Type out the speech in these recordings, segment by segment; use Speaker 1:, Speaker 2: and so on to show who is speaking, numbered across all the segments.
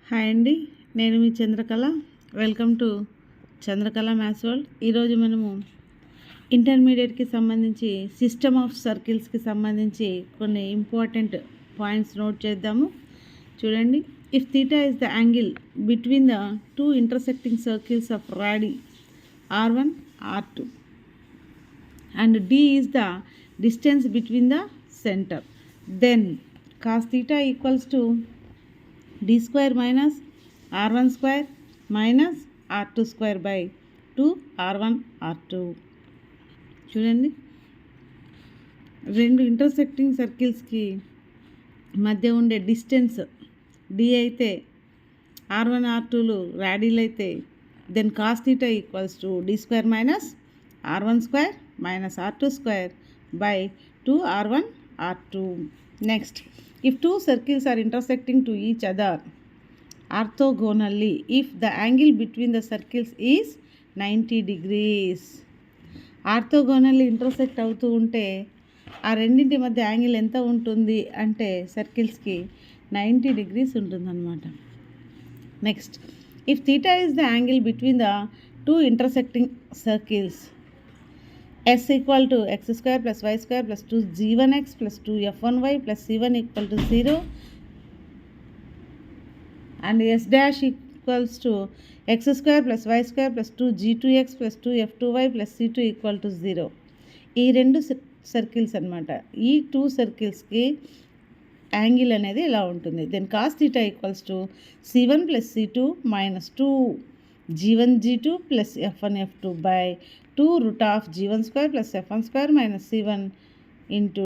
Speaker 1: Hi అండి, నేను మీ Chandrakala. Welcome to Chandrakala maths world. ఈరోజు మనము ఇంటర్మీడియట్కి సంబంధించి సిస్టమ్ ఆఫ్ సర్కిల్స్కి సంబంధించి కొన్ని ఇంపార్టెంట్ పాయింట్స్ నోట్ చేద్దాము. చూడండి, if theta is the angle between the two intersecting circles of రాడీ R1, R2 and D is the distance between the center, then cos theta equals to d square minus r1 square minus r2 square by 2 r1 r2. చూడండి, రెండు intersecting సర్కిల్స్కి మధ్య ఉండే distance d అయితే r1 r2లు రాడీలు అయితే then cos theta equals to d square minus r1 square minus r2 square by 2 r1 r2. Next, if two circles are intersecting to each other orthogonally, if the angle between the circles is 90 degrees. ఆర్థోగోనల్లీ intersect అవుతూ ఉంటే ఆ రెండింటి మధ్య angle ఎంత ఉంటుంది అంటే సర్కిల్స్కి 90 degrees ఉంటుందన్నమాట. Next, if theta is the angle between the two intersecting circles s equal to x square plus y square plus 2g1x plus 2f1y plus c1 equal to 0 and s dash equals to x square plus y square plus 2g2x plus 2f2y plus c2 equal to 0. ఈ రెండు circles అనమాట. ఈ two సర్కిల్స్కి angle అనేది ఇలా ఉంటుంది. Then cos theta equals to c1 plus c2 minus 2g1 g2 plus f1 f2 by 2 root of g1 square plus f1 square minus c1 into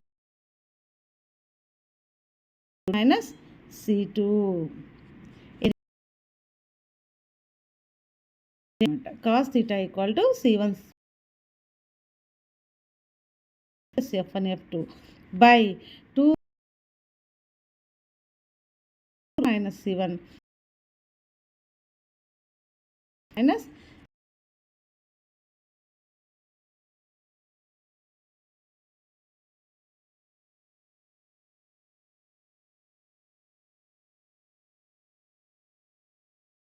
Speaker 1: minus c2. Cos theta equal to c1 plus f1 f2 by 2 minus c1 minus